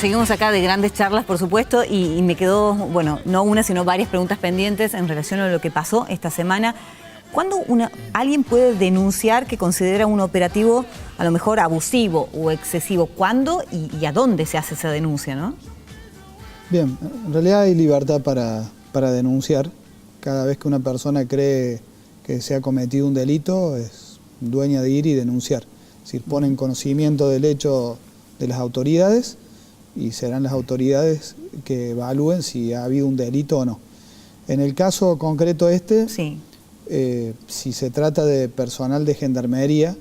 seguimos acá de grandes charlas, por supuesto, y me quedó, bueno, no una, sino varias preguntas pendientes en relación a lo que pasó esta semana. ¿Cuándo alguien puede denunciar que considera un operativo a lo mejor abusivo o excesivo? ¿Cuándo y a dónde se hace esa denuncia, no? Bien, en realidad hay libertad para denunciar. Cada vez que una persona cree que se ha cometido un delito, es dueña de ir y denunciar. Es decir, pone en conocimiento del hecho de las autoridades y serán las autoridades que evalúen si ha habido un delito o no. En el caso concreto sí. Si se trata de personal de gendarmería,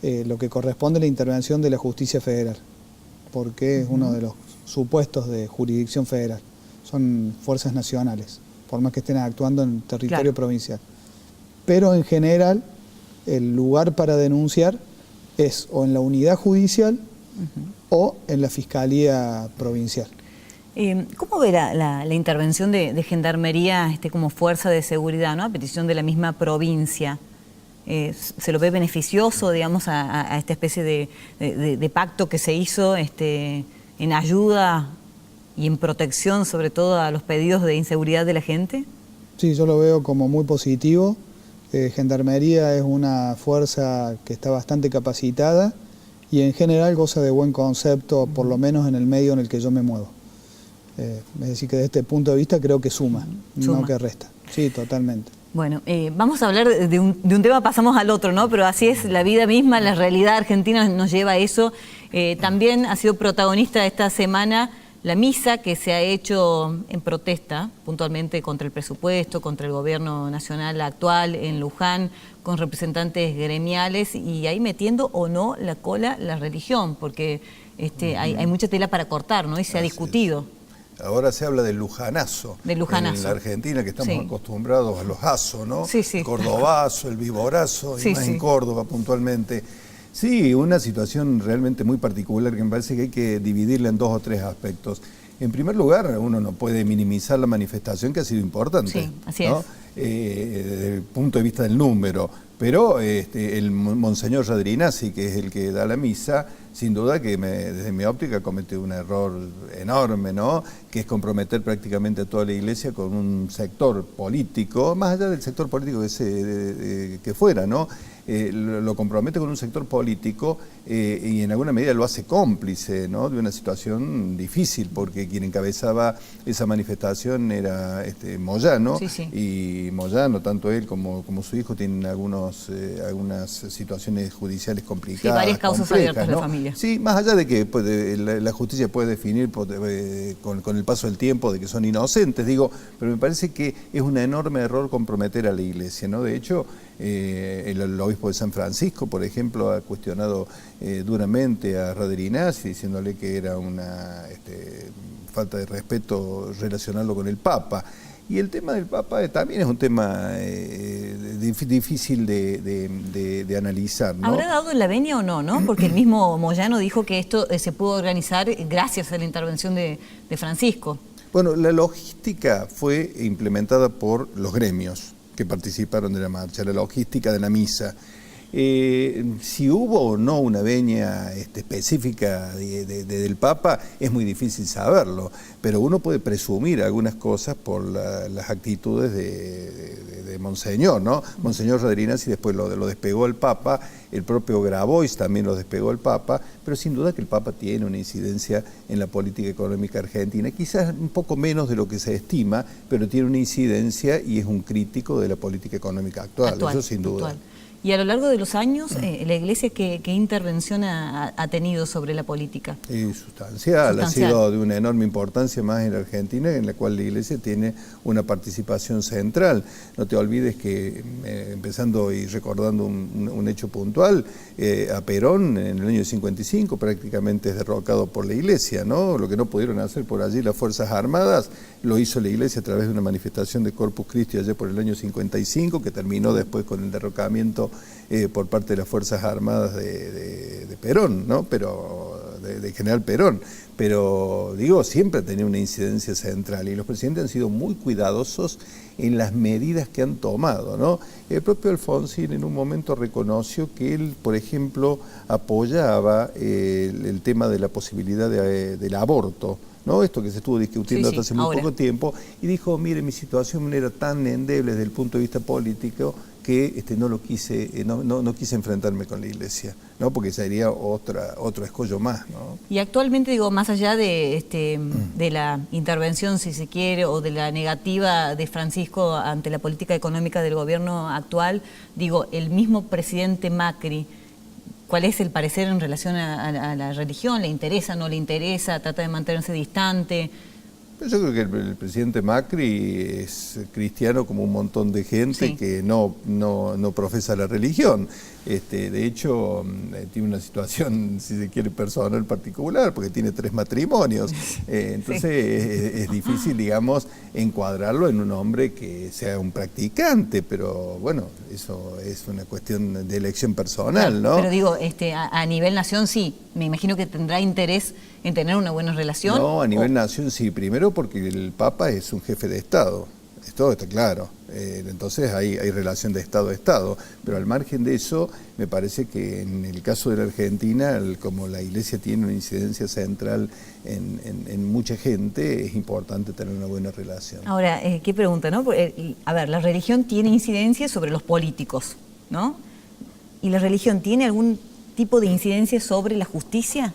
lo que corresponde a la intervención de la justicia federal, porque es uno de los supuestos de jurisdicción federal. Son fuerzas nacionales, por más que estén actuando en territorio provincial. Pero en general, el lugar para denunciar es o en la unidad judicial o en la fiscalía provincial. ¿Cómo ve la intervención de Gendarmería como fuerza de seguridad, ¿no? A petición de la misma provincia? ¿Se lo ve beneficioso, digamos, a esta especie de pacto que se hizo en ayuda y en protección, sobre todo, a los pedidos de inseguridad de la gente? Sí, yo lo veo como muy positivo. Gendarmería es una fuerza que está bastante capacitada y en general goza de buen concepto, por lo menos en el medio en el que yo me muevo. Es decir, que desde este punto de vista creo que suma, no que resta. Sí, totalmente. Bueno, vamos a hablar de un tema, pasamos al otro, ¿no? Pero así es la vida misma, la realidad argentina nos lleva a eso. También ha sido protagonista esta semana la misa que se ha hecho en protesta, puntualmente contra el presupuesto, contra el gobierno nacional actual en Luján, con representantes gremiales y ahí metiendo o no la cola la religión, porque hay mucha tela para cortar, ¿no? Y se ha discutido. Ahora se habla del lujanazo. Del lujanazo. En la Argentina, que estamos acostumbrados a los azos, ¿no? Sí, sí. El cordobazo, el viborazo, y más en Córdoba puntualmente. Sí, una situación realmente muy particular que me parece que hay que dividirla en dos o tres aspectos. En primer lugar, uno no puede minimizar la manifestación que ha sido importante. Sí, así ¿no? es. Desde el punto de vista del número. Pero el Monseñor Radrinazzi, que es el que da la misa, sin duda que desde mi óptica cometió un error enorme, ¿no? Que es comprometer prácticamente a toda la Iglesia con un sector político, más allá del sector político que fuera, ¿no? Lo compromete con un sector político y en alguna medida lo hace cómplice, ¿no? De una situación difícil, porque quien encabezaba esa manifestación era Moyano, y Moyano, tanto él como su hijo, tienen algunas situaciones judiciales complicadas. Sí, varias causas abiertas, ¿no? De familia. Sí, más allá de que la justicia puede definir con el paso del tiempo de que son inocentes, digo, pero me parece que es un enorme error comprometer a la Iglesia, ¿no? De hecho, el obispo de San Francisco, por ejemplo, ha cuestionado duramente a Radrinazzi, diciéndole que era una falta de respeto relacionarlo con el Papa. Y el tema del Papa también es un tema difícil de analizar, ¿no? ¿Habrá dado la venia o no, no? Porque el mismo Moyano dijo que esto se pudo organizar gracias a la intervención de Francisco. Bueno, la logística fue implementada por los gremios que participaron de la marcha, la logística de la misa. Si hubo o no una venia específica del Papa, es muy difícil saberlo, pero uno puede presumir algunas cosas por las actitudes de Monseñor, ¿no? Monseñor Radrinazzi después lo despegó el Papa, el propio Grabois también lo despegó el Papa, pero sin duda que el Papa tiene una incidencia en la política económica argentina, quizás un poco menos de lo que se estima, pero tiene una incidencia y es un crítico de la política económica actual, eso sin duda. Y a lo largo de los años, la Iglesia, ¿qué intervención ha tenido sobre la política? Sustancial, ha sido de una enorme importancia más en la Argentina, en la cual la Iglesia tiene una participación central. No te olvides que, empezando y recordando un hecho puntual, a Perón en el año 55 prácticamente es derrocado por la Iglesia, ¿no? Lo que no pudieron hacer por allí las Fuerzas Armadas, lo hizo la Iglesia a través de una manifestación de Corpus Christi allá por el año 55, que terminó después con el derrocamiento por parte de las Fuerzas Armadas de Perón, ¿no? Pero de General Perón, pero digo, siempre ha tenido una incidencia central y los presidentes han sido muy cuidadosos en las medidas que han tomado, ¿no? El propio Alfonsín en un momento reconoció que él, por ejemplo, apoyaba el tema de la posibilidad del aborto, ¿no? Esto que se estuvo discutiendo hasta hace muy poco tiempo, y dijo, mire, mi situación era tan endeble desde el punto de vista político que no quise enfrentarme con la Iglesia, ¿no? Porque sería otro escollo más, ¿no? Y actualmente, digo, más allá de la intervención, si se quiere, o de la negativa de Francisco ante la política económica del gobierno actual, digo, el mismo presidente Macri, ¿cuál es el parecer en relación a la religión? ¿Le interesa, no le interesa? ¿Trata de mantenerse distante? Yo creo que el presidente Macri es cristiano como un montón de gente que no profesa la religión. De hecho, tiene una situación, si se quiere, personal particular, porque tiene 3 matrimonios. Entonces es difícil, digamos, encuadrarlo en un hombre que sea un practicante, pero bueno, eso es una cuestión de elección personal, ¿no? Pero digo, a nivel nación sí, me imagino que tendrá interés en tener una buena relación. No, a nivel nación sí, primero porque el Papa es un jefe de Estado, esto está claro, entonces hay relación de Estado a Estado, pero al margen de eso, me parece que en el caso de la Argentina, como la Iglesia tiene una incidencia central en mucha gente, es importante tener una buena relación. Ahora, qué pregunta, ¿no? A ver, la religión tiene incidencia sobre los políticos, ¿no? ¿Y la religión tiene algún tipo de incidencia sobre la justicia?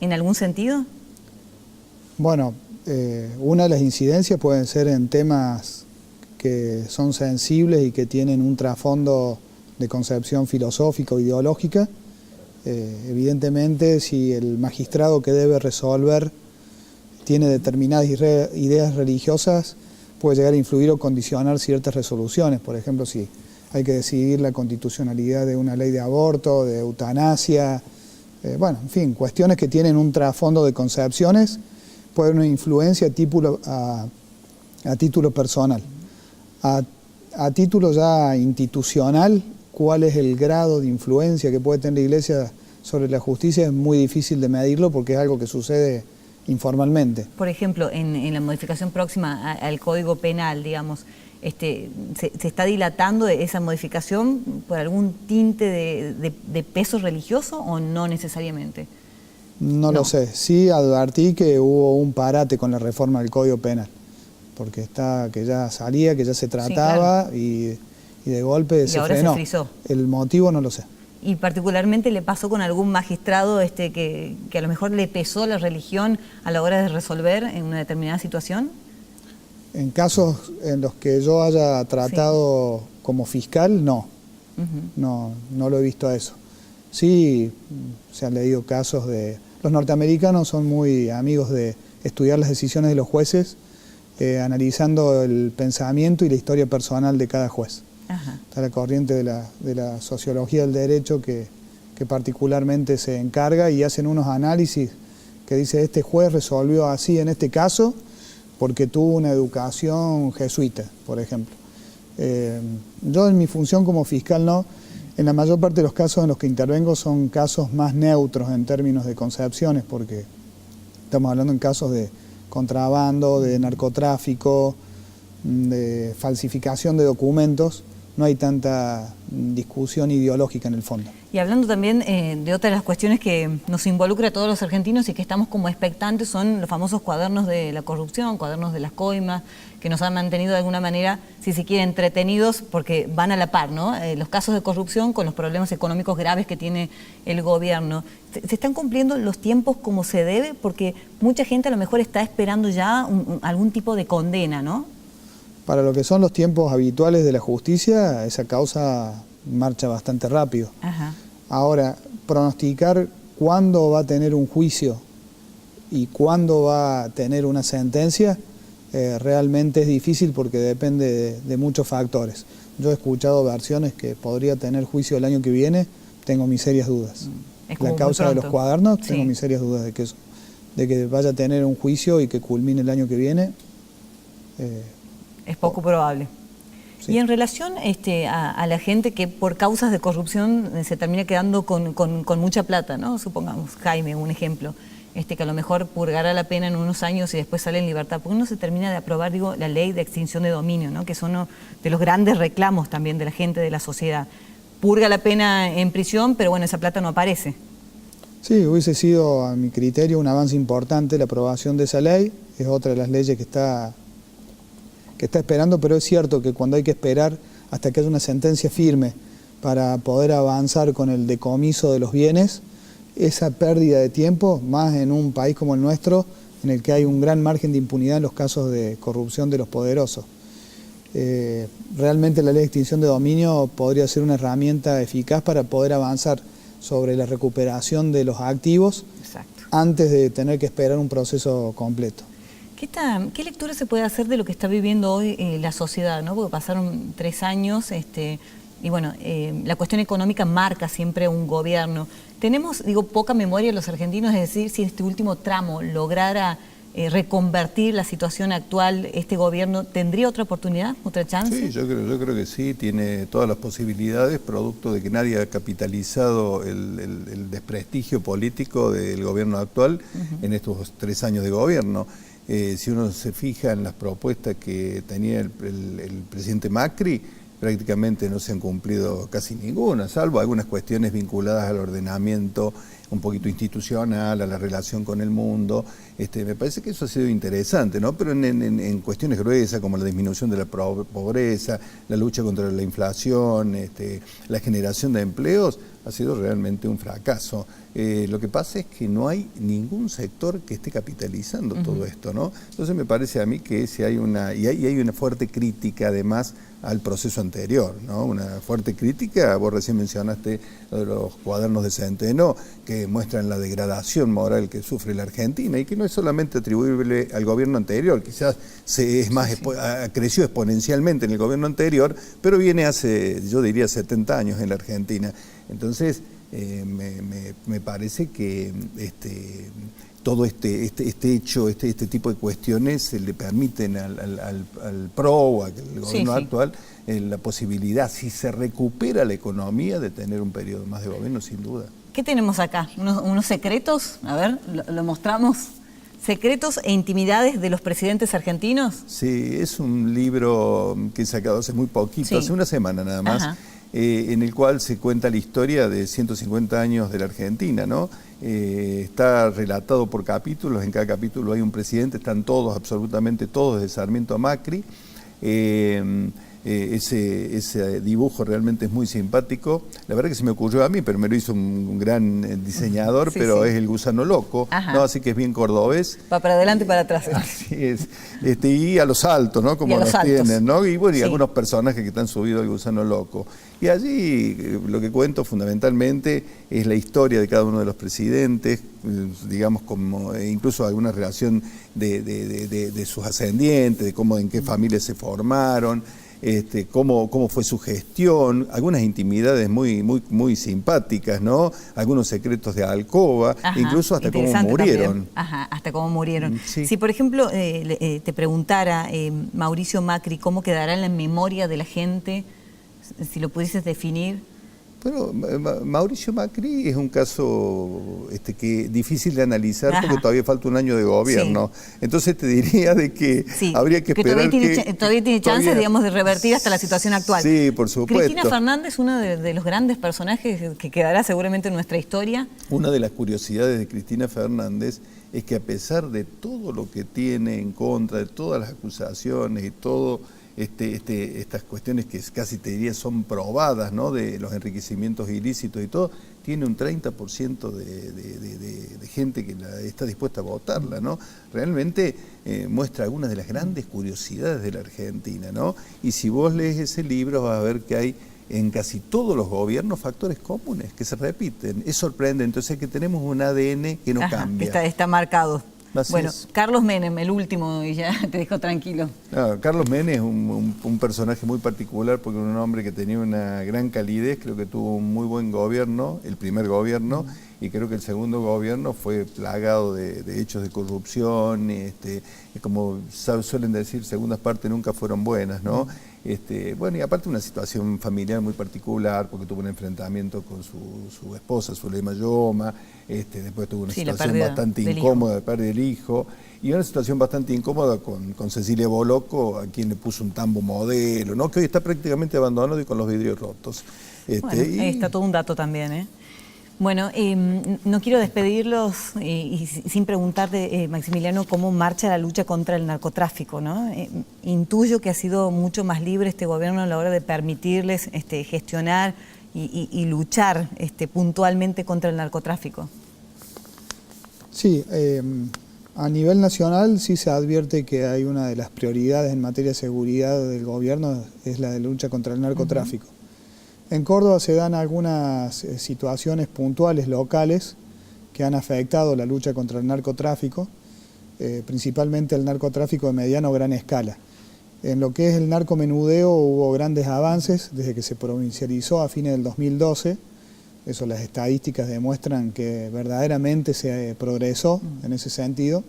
¿En algún sentido? Bueno, una de las incidencias pueden ser en temas que son sensibles y que tienen un trasfondo de concepción filosófica o ideológica. Evidentemente, si el magistrado que debe resolver tiene determinadas ideas religiosas, puede llegar a influir o condicionar ciertas resoluciones. Por ejemplo, si hay que decidir la constitucionalidad de una ley de aborto, de eutanasia, bueno, en fin, cuestiones que tienen un trasfondo de concepciones, puede haber una influencia a título personal. A título ya institucional, cuál es el grado de influencia que puede tener la Iglesia sobre la justicia es muy difícil de medirlo porque es algo que sucede informalmente. Por ejemplo, en la modificación próxima al Código Penal, digamos, ¿se está dilatando esa modificación por algún tinte de peso religioso o no necesariamente? No lo sé. Sí advertí que hubo un parate con la reforma del Código Penal, porque que ya salía, que ya se trataba, y de golpe se frenó. Se frizó. El motivo no lo sé. ¿Y particularmente le pasó con algún magistrado que a lo mejor le pesó la religión a la hora de resolver en una determinada situación? En casos en los que yo haya tratado como fiscal, no. No lo he visto a eso. Sí, se han leído casos de... Los norteamericanos son muy amigos de estudiar las decisiones de los jueces, analizando el pensamiento y la historia personal de cada juez. Está la corriente de la sociología del derecho que particularmente se encarga y hacen unos análisis que dice este juez resolvió así en este caso porque tuvo una educación jesuita, por ejemplo. Yo en mi función como fiscal no. En la mayor parte de los casos en los que intervengo son casos más neutros en términos de concepciones, porque estamos hablando en casos de contrabando, de narcotráfico, de falsificación de documentos. No hay tanta discusión ideológica en el fondo. Y hablando también de otra de las cuestiones que nos involucra a todos los argentinos y que estamos como expectantes, son los famosos cuadernos de la corrupción, cuadernos de las coimas, que nos han mantenido de alguna manera, si se quiere, entretenidos, porque van a la par, ¿no? Los casos de corrupción con los problemas económicos graves que tiene el gobierno. ¿Se están cumpliendo los tiempos como se debe? Porque mucha gente a lo mejor está esperando ya algún tipo de condena, ¿no? Para lo que son los tiempos habituales de la justicia, esa causa marcha bastante rápido. Ahora, pronosticar cuándo va a tener un juicio y cuándo va a tener una sentencia realmente es difícil porque depende de muchos factores. Yo he escuchado versiones que podría tener juicio el año que viene, tengo mis serias dudas. La causa de los cuadernos, tengo mis serias dudas de que vaya a tener un juicio y que culmine el año que viene. Es poco probable. Sí. Y en relación a la gente que por causas de corrupción se termina quedando con mucha plata, ¿no? Supongamos, Jaime, un ejemplo, que a lo mejor purgará la pena en unos años y después sale en libertad. ¿Por qué no se termina de aprobar, la ley de extinción de dominio, ¿no? Que es uno de los grandes reclamos también de la gente, de la sociedad? Purga la pena en prisión, pero bueno, esa plata no aparece. Sí, hubiese sido, a mi criterio, un avance importante la aprobación de esa ley. Es otra de las leyes que está esperando, pero es cierto que cuando hay que esperar hasta que haya una sentencia firme para poder avanzar con el decomiso de los bienes, esa pérdida de tiempo, más en un país como el nuestro, en el que hay un gran margen de impunidad en los casos de corrupción de los poderosos. Realmente la ley de extinción de dominio podría ser una herramienta eficaz para poder avanzar sobre la recuperación de los activos. Exacto. Antes de tener que esperar un proceso completo. ¿Qué lectura se puede hacer de lo que está viviendo hoy la sociedad, ¿no? Porque pasaron 3 años y bueno, la cuestión económica marca siempre un gobierno. Tenemos, poca memoria los argentinos, es decir, si este último tramo lograra reconvertir la situación actual, ¿este gobierno tendría otra oportunidad, otra chance? Sí, yo creo que sí, tiene todas las posibilidades, producto de que nadie ha capitalizado el desprestigio político del gobierno actual en estos 3 años de gobierno. Si uno se fija en las propuestas que tenía el presidente Macri, prácticamente no se han cumplido casi ninguna, salvo algunas cuestiones vinculadas al ordenamiento un poquito institucional, a la relación con el mundo. Me parece que eso ha sido interesante, ¿no? Pero en cuestiones gruesas como la disminución de la pobreza, la lucha contra la inflación, la generación de empleos, ha sido realmente un fracaso. Lo que pasa es que no hay ningún sector que esté capitalizando todo esto, ¿no? Entonces me parece a mí que si hay hay una fuerte crítica además al proceso anterior, ¿no? Una fuerte crítica, vos recién mencionaste lo de los cuadernos de Centeno, que muestran la degradación moral que sufre la Argentina y que no es solamente atribuible al gobierno anterior, quizás creció exponencialmente en el gobierno anterior, pero viene hace, yo diría, 70 años en la Argentina. Entonces, me parece que todo este hecho, este tipo de cuestiones le permiten al PRO o al gobierno actual la posibilidad, si se recupera la economía, de tener un periodo más de gobierno, sin duda. ¿Qué tenemos acá? ¿Unos secretos? A ver, lo mostramos. ¿Secretos e intimidades de los presidentes argentinos? Sí, es un libro que he sacado hace muy poquito, hace una semana nada más, en el cual se cuenta la historia de 150 años de la Argentina, ¿no? Está relatado por capítulos, en cada capítulo hay un presidente, están todos, absolutamente todos, de Sarmiento a Macri. Ese dibujo realmente es muy simpático. La verdad que se me ocurrió a mí, pero me lo hizo un gran diseñador, pero es el gusano loco, ¿no? Así que es bien cordobés. Va para adelante y para atrás. Así es. Y a los altos, ¿no? Como nos tienen, ¿no? Y bueno, y algunos personajes que están subidos al gusano loco. Y allí lo que cuento fundamentalmente es la historia de cada uno de los presidentes, digamos, como incluso alguna relación de sus ascendientes, de cómo, en qué familias se formaron. Cómo fue su gestión, algunas intimidades muy simpáticas, ¿no? Algunos secretos de alcoba, incluso hasta cómo murieron. Hasta cómo murieron. Sí. Si, por ejemplo, te preguntara Mauricio Macri, ¿cómo quedará en la memoria de la gente, si lo pudieses definir? Bueno, Mauricio Macri es un caso que difícil de analizar porque todavía falta un año de gobierno. Entonces te diría de que habría que esperar todavía tiene chances, digamos, de revertir hasta la situación actual. Sí, por supuesto. Cristina Fernández, uno de los grandes personajes que quedará seguramente en nuestra historia. Una de las curiosidades de Cristina Fernández es que a pesar de todo lo que tiene en contra, de todas las acusaciones y todo estas cuestiones que casi te diría son probadas, ¿no? De los enriquecimientos ilícitos y todo, tiene un 30% de gente que está dispuesta a votarla, ¿no? Realmente muestra algunas de las grandes curiosidades de la Argentina, ¿no? Y si vos lees ese libro vas a ver que hay en casi todos los gobiernos factores comunes que se repiten. Es sorprendente, entonces que tenemos un ADN que no cambia. Está marcado. Así bueno, es. Carlos Menem, el último, y ya te dejo tranquilo. Carlos Menem es un personaje muy particular porque era un hombre que tenía una gran calidez, creo que tuvo un muy buen gobierno, el primer gobierno, y creo que el segundo gobierno fue plagado de hechos de corrupción, como suelen decir, segundas partes nunca fueron buenas, ¿no? Bueno, y aparte una situación familiar muy particular, porque tuvo un enfrentamiento con su esposa, Zulema Yoma, después tuvo una situación bastante incómoda de pérdida del hijo, y una situación bastante incómoda con Cecilia Boloco, a quien le puso un tambo modelo, ¿no? Que hoy está prácticamente abandonado y con los vidrios rotos. Bueno, ahí está todo un dato también, ¿eh? Bueno, no quiero despedirlos y sin preguntarte, Maximiliano, cómo marcha la lucha contra el narcotráfico, ¿no? Intuyo que ha sido mucho más libre este gobierno a la hora de permitirles gestionar y luchar puntualmente contra el narcotráfico. Sí, a nivel nacional sí se advierte que hay una de las prioridades en materia de seguridad del gobierno, es la de lucha contra el narcotráfico. En Córdoba se dan algunas situaciones puntuales locales que han afectado la lucha contra el narcotráfico, principalmente el narcotráfico de mediano o gran escala. En lo que es el narcomenudeo hubo grandes avances desde que se provincializó a fines del 2012. Eso, las estadísticas demuestran que verdaderamente se progresó en ese sentido.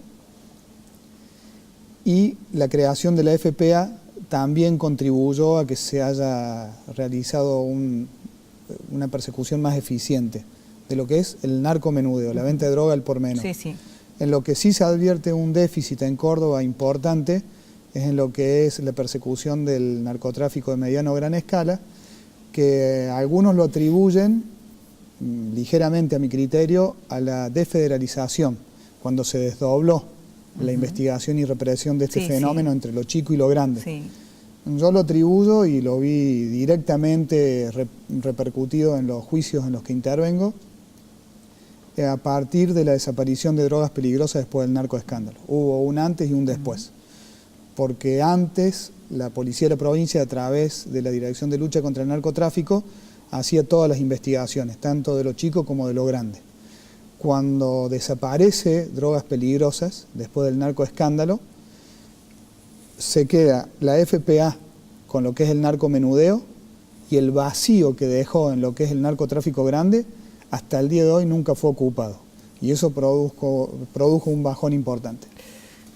Y la creación de la FPA también contribuyó a que se haya realizado una persecución más eficiente de lo que es el narcomenudeo, la venta de droga al por menor. Sí, sí. En lo que sí se advierte un déficit en Córdoba importante es en lo que es la persecución del narcotráfico de mediano o gran escala, que algunos lo atribuyen ligeramente a mi criterio a la desfederalización, cuando se desdobló la investigación y represión de este fenómeno entre lo chico y lo grande. Sí. Yo lo atribuyo y lo vi directamente repercutido en los juicios en los que intervengo a partir de la desaparición de drogas peligrosas después del narcoescándalo. Hubo un antes y un después. Porque antes la policía de la provincia, a través de la Dirección de Lucha contra el Narcotráfico, hacía todas las investigaciones, tanto de lo chico como de lo grande. Cuando desaparece drogas peligrosas después del narcoescándalo, se queda la FPA con lo que es el narcomenudeo, y el vacío que dejó en lo que es el narcotráfico grande hasta el día de hoy nunca fue ocupado, y eso produjo un bajón importante.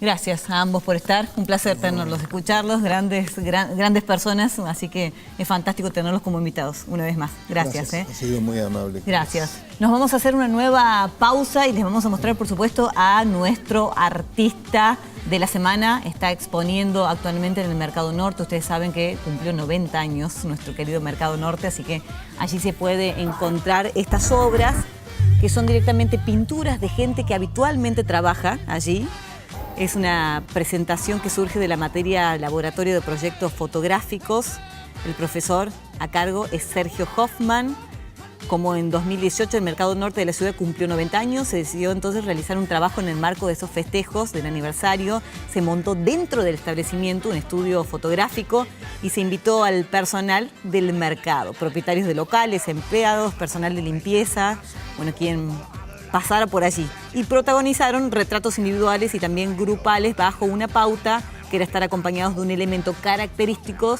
Gracias a ambos por estar, un placer tenerlos, escucharlos, grandes personas, así que es fantástico tenerlos como invitados una vez más. Gracias. Ha sido muy amable. Gracias. Nos vamos a hacer una nueva pausa y les vamos a mostrar, por supuesto, a nuestro artista de la semana. Está exponiendo actualmente en el Mercado Norte. Ustedes saben que cumplió 90 años nuestro querido Mercado Norte, así que allí se puede encontrar estas obras que son directamente pinturas de gente que habitualmente trabaja allí. Es una presentación que surge de la materia Laboratorio de Proyectos Fotográficos. El profesor a cargo es Sergio Hoffman. Como en 2018 el Mercado Norte de la ciudad cumplió 90 años, se decidió entonces realizar un trabajo en el marco de esos festejos del aniversario. Se montó dentro del establecimiento un estudio fotográfico y se invitó al personal del mercado, propietarios de locales, empleados, personal de limpieza, bueno, quien pasara por allí. Y protagonizaron retratos individuales y también grupales bajo una pauta que era estar acompañados de un elemento característico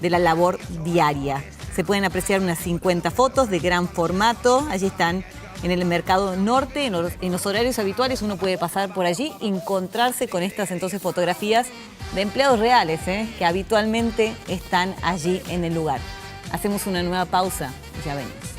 de la labor diaria. Se pueden apreciar unas 50 fotos de gran formato. Allí están en el Mercado Norte, en los horarios habituales uno puede pasar por allí y encontrarse con estas entonces fotografías de empleados reales, que habitualmente están allí en el lugar. Hacemos una nueva pausa y ya venimos.